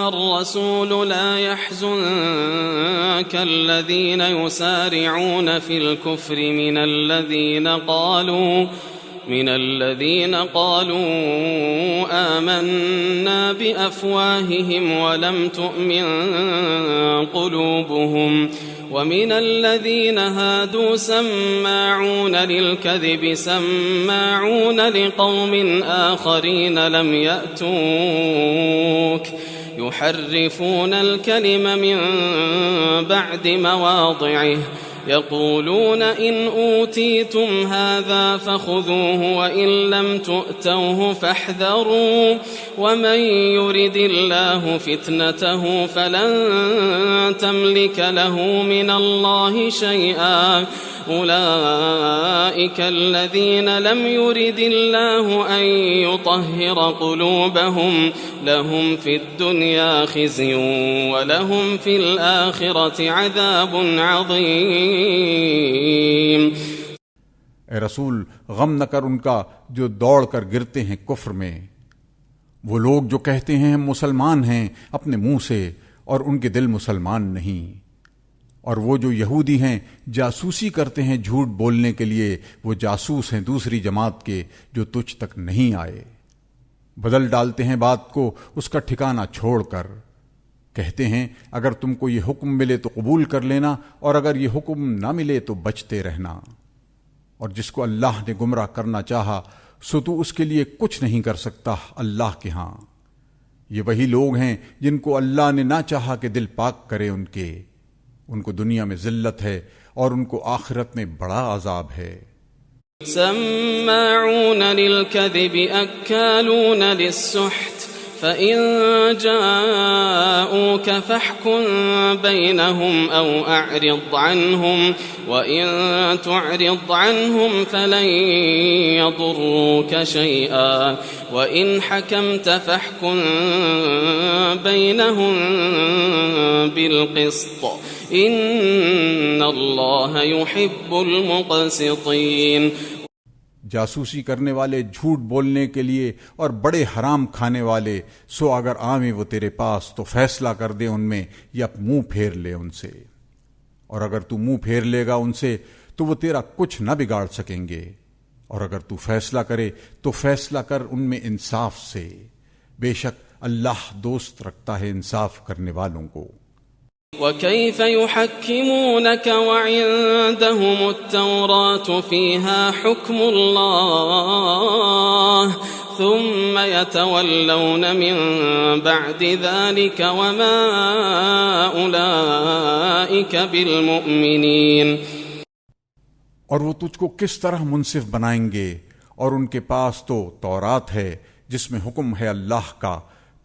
أيها الرسول لا يحزنك الذين يسارعون في الكفر من الذين قالوا آمنا بأفواههم ولم تؤمن قلوبهم ومن الذين هادوا سماعون للكذب سماعون لقوم آخرين لم يأتوك يحرفون الكلم من بعد مواضعه يقولون إن أوتيتم هذا فخذوه وإن لم تؤتوه فاحذروا ومن يرد الله فتنته فلن تملك له من الله شيئا أولئك الذين لم يرد الله أن يطهر قلوبهم لهم في الدنيا خزي ولهم في الآخرة عذاب عظيم۔ اے رسول، غم نہ کر ان کا جو دوڑ کر گرتے ہیں کفر میں۔ وہ لوگ جو کہتے ہیں ہم مسلمان ہیں اپنے منہ سے اور ان کے دل مسلمان نہیں، اور وہ جو یہودی ہیں جاسوسی کرتے ہیں جھوٹ بولنے کے لیے، وہ جاسوس ہیں دوسری جماعت کے جو تجھ تک نہیں آئے۔ بدل ڈالتے ہیں بات کو اس کا ٹھکانہ چھوڑ کر، کہتے ہیں اگر تم کو یہ حکم ملے تو قبول کر لینا اور اگر یہ حکم نہ ملے تو بچتے رہنا، اور جس کو اللہ نے گمراہ کرنا چاہا سو تو اس کے لیے کچھ نہیں کر سکتا اللہ کے ہاں۔ یہ وہی لوگ ہیں جن کو اللہ نے نہ چاہا کہ دل پاک کرے ان کو دنیا میں ذلت ہے اور ان کو آخرت میں بڑا عذاب ہے۔ سماعون للكذب أكالون للسحت فإن جاءوك فاحكم بينهم أو أعرض عنهم وإن تعرض عنهم فلن يضروك شيئا وإن حكمت فاحكم بينهم بالقسط إن الله يحب المقسطين۔ جاسوسی کرنے والے، جھوٹ بولنے کے لیے اور بڑے حرام کھانے والے، سو اگر آویں وہ تیرے پاس تو فیصلہ کر دے ان میں یا منہ پھیر لے ان سے، اور اگر تو منہ پھیر لے گا ان سے تو وہ تیرا کچھ نہ بگاڑ سکیں گے، اور اگر تو فیصلہ کرے تو فیصلہ کر ان میں انصاف سے، بے شک اللہ دوست رکھتا ہے انصاف کرنے والوں کو۔ وكيف يحكمونك وعندهم التوراة فيها حكم الله ثم يتولون من بعد ذلك وما أولئك بالمؤمنين۔ اور وہ تجھ کو کس طرح منصف بنائیں گے، اور ان کے پاس تو تورات ہے جس میں حکم ہے اللہ کا،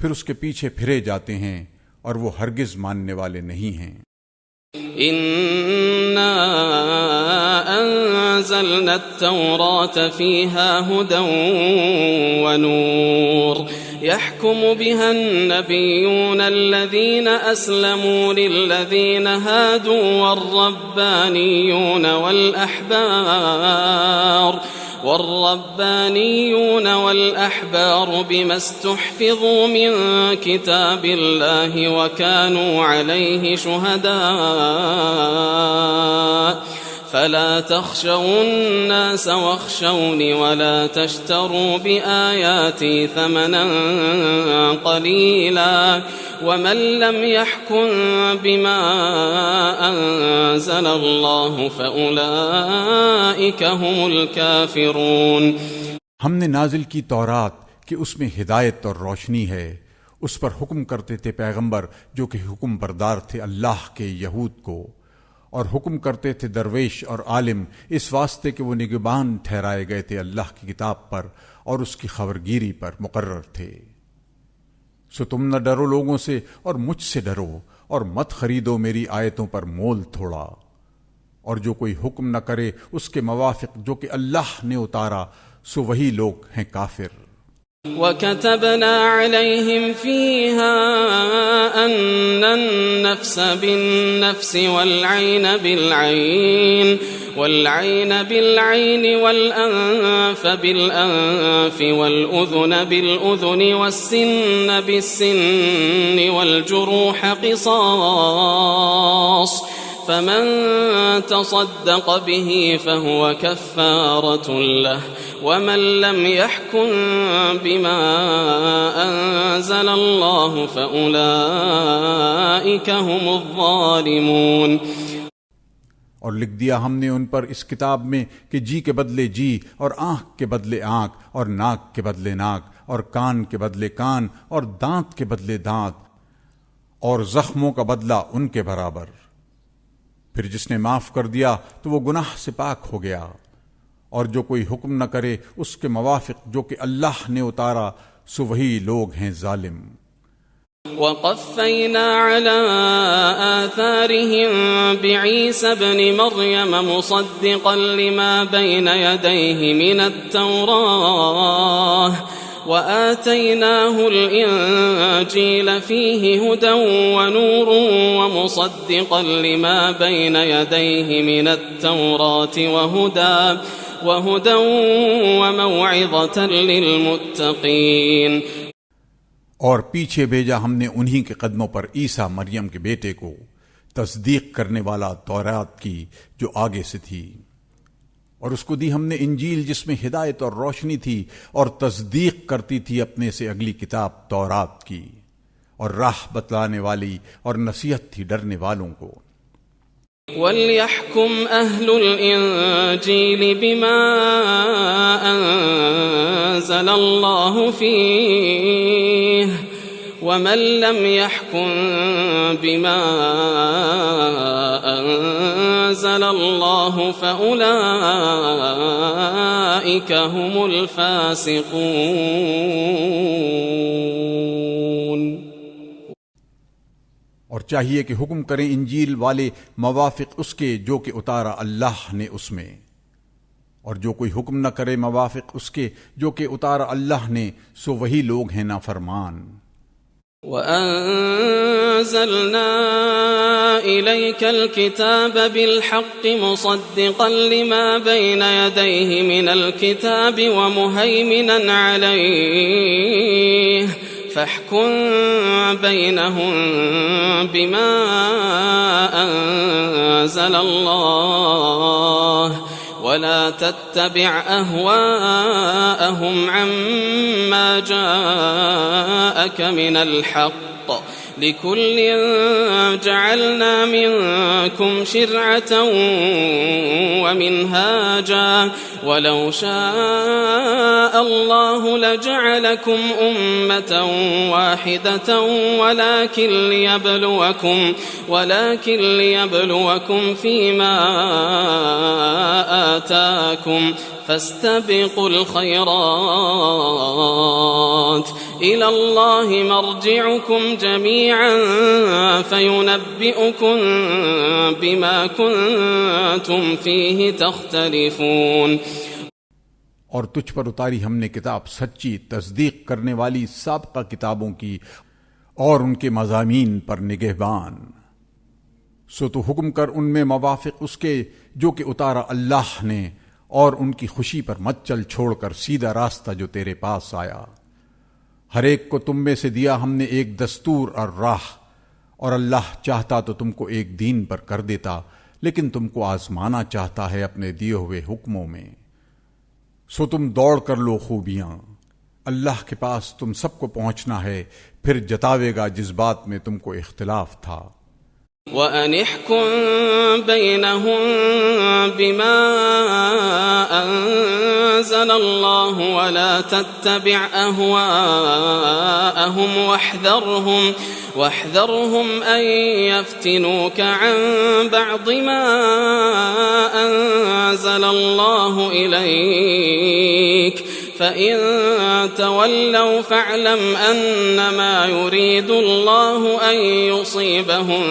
پھر اس کے پیچھے پھرے جاتے ہیں اور وہ ہرگز ماننے والے نہیں ہیں۔ إنا أنزلنا التوراة فيها هدى ونور يحكم بها النبيون الذين أسلموا للذين هادوا والربانيون والأحبار بما استحفظوا من كتاب الله وكانوا عليه شهداء فلا تخشوا الناس واخشوني ولا تشتروا بآياتي ثمنا قليلا ومن لم يحكم بما أنزل الله فأولئك هم الكافرون۔ ہم نے نازل کی تورات کہ اس میں ہدایت اور روشنی ہے، اس پر حکم کرتے تھے پیغمبر جو کہ حکم بردار تھے اللہ کے یہود کو، اور حکم کرتے تھے درویش اور عالم اس واسطے کہ وہ نگہبان ٹھہرائے گئے تھے اللہ کی کتاب پر اور اس کی خبرگیری پر مقرر تھے۔ سو تم نہ ڈرو لوگوں سے اور مجھ سے ڈرو، اور مت خریدو میری آیتوں پر مول تھوڑا، اور جو کوئی حکم نہ کرے اس کے موافق جو کہ اللہ نے اتارا سو وہی لوگ ہیں کافر۔ وكتبنا عليهم فيها أن النفس بالنفس والعين بالعين والأنف بالأنف والأذن بالأذن والسن بالسن والجروح قصاص فمن تصدق به فهو كفارة له ومن لم يحكم بما أنزل الله فأولئك هم الظالمون۔ اور لکھ دیا ہم نے ان پر اس کتاب میں کہ جی کے بدلے جی اور آنکھ کے بدلے آنکھ اور ناک کے بدلے ناک اور کان کے بدلے کان اور دانت کے بدلے دانت اور زخموں کا بدلہ ان کے برابر۔ پھر جس نے معاف کر دیا تو وہ گناہ سے پاک ہو گیا، اور جو کوئی حکم نہ کرے اس کے موافق جو کہ اللہ نے اتارا سو وہی لوگ ہیں ظالم۔ وقفينا على آثارهم بعيسى ابن مريم مصدقا لما بين يديه من التوراة وآتيناه الإنجيل فيه هدى ونور ومصدقا لما بين يديه من التوراة وهدى وموعظة للمتقين۔ اور پیچھے بھیجا ہم نے انہی کے قدموں پر عیسیٰ مریم کے بیٹے کو، تصدیق کرنے والا تورات کی جو آگے سے تھی، اور اس کو دی ہم نے انجیل جس میں ہدایت اور روشنی تھی، اور تصدیق کرتی تھی اپنے سے اگلی کتاب تورات کی، اور راہ بتلانے والی اور نصیحت تھی ڈرنے والوں کو۔ وَلْيَحْكُمْ أَهْلُ الْإِنْجِيلِ بِمَا أَنزَلَ اللَّهُ فِيهِ وَمَنْ لَمْ يَحْكُمْ بِمَا أَنزَلَ اللَّهُ فَأُولَئِكَ هُمُ الْفَاسِقُونَ۔ اور چاہیے کہ حکم کریں انجیل والے موافق اس کے جو کہ اتارا اللہ نے اس میں، اور جو کوئی حکم نہ کرے موافق اس کے جو کہ اتارا اللہ نے سو وہی لوگ ہیں نافرمان۔ وَأَنزَلْنَا إِلَيْكَ الْكِتَابَ بِالْحَقِّ مُصَدِّقًا لِمَا بَيْنَ يَدَيْهِ مِنَ الْكِتَابِ وَمُهَيْمِنًا عَلَيْهِ فاحكم بينهم بما أنزل الله ولا تتبع أهواءهم عما جاءك من الحق لكل جعلنا منكم شرعة ومنهاجا ولو شاء الله لجعلكم أمة واحدة ولكن ليبلوكم فيما آتاكم فاستبقوا الخيرات إلى الله مرجعكم جميعا فينبئكم بما كنتم فيه تختلفون۔ اور تجھ پر اتاری ہم نے کتاب سچی، تصدیق کرنے والی سابقہ کتابوں کی، اور ان کے مضامین پر نگہبان۔ سو تو حکم کر ان میں موافق اس کے جو کہ اتارا اللہ نے، اور ان کی خوشی پر مت چل چھوڑ کر سیدھا راستہ جو تیرے پاس آیا۔ ہر ایک کو تم میں سے دیا ہم نے ایک دستور اور راہ، اور اللہ چاہتا تو تم کو ایک دین پر کر دیتا، لیکن تم کو آزمانا چاہتا ہے اپنے دیے ہوئے حکموں میں۔ سو تم دوڑ کر لو خوبیاں، اللہ کے پاس تم سب کو پہنچنا ہے، پھر جتاوے گا جس بات میں تم کو اختلاف تھا۔ وَأَنِ احْكُم بَيْنَهُم بِمَا أَنزَلَ اللَّهُ وَلَا تَتَّبِعْ أَهْوَاءَهُمْ وَاحْذَرْهُمْ أَن يَفْتِنُوكَ عَن بَعْضِ مَا أَنزَلَ اللَّهُ إِلَيْكَ فَإِن تَوَلَّوْا فَاعْلَمْ أَنَّمَا يُرِيدُ اللَّهُ أَن يُصِيبَهُم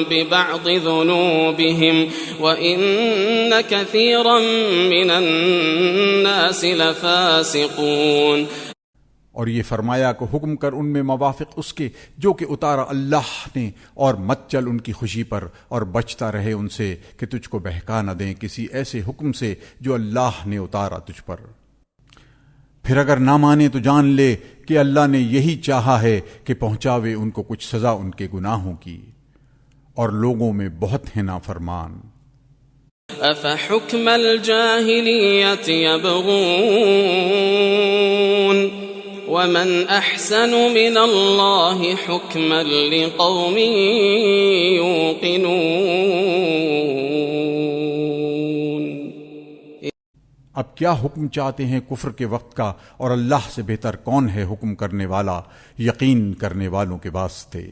بِبَعْضِ ذُنُوبِهِمْ وَإِنَّ كَثِيرًا مِّنَ النَّاسِ لَفَاسِقُونَ۔ اور یہ فرمایا کہ حکم کر ان میں موافق اس کے جو کہ اتارا اللہ نے، اور مت چل ان کی خوشی پر، اور بچتا رہے ان سے کہ تجھ کو بہکا نہ دیں کسی ایسے حکم سے جو اللہ نے اتارا تجھ پر۔ پھر اگر نہ مانے تو جان لے کہ اللہ نے یہی چاہا ہے کہ پہنچاوے ان کو کچھ سزا ان کے گناہوں کی، اور لوگوں میں بہت ہیں نافرمان۔ أفحكم الجاهلية يبغون ومن أحسن من الله حكما لقوم يوقنون۔ اب کیا حکم چاہتے ہیں کفر کے وقت کا، اور اللہ سے بہتر کون ہے حکم کرنے والا یقین کرنے والوں کے واسطے۔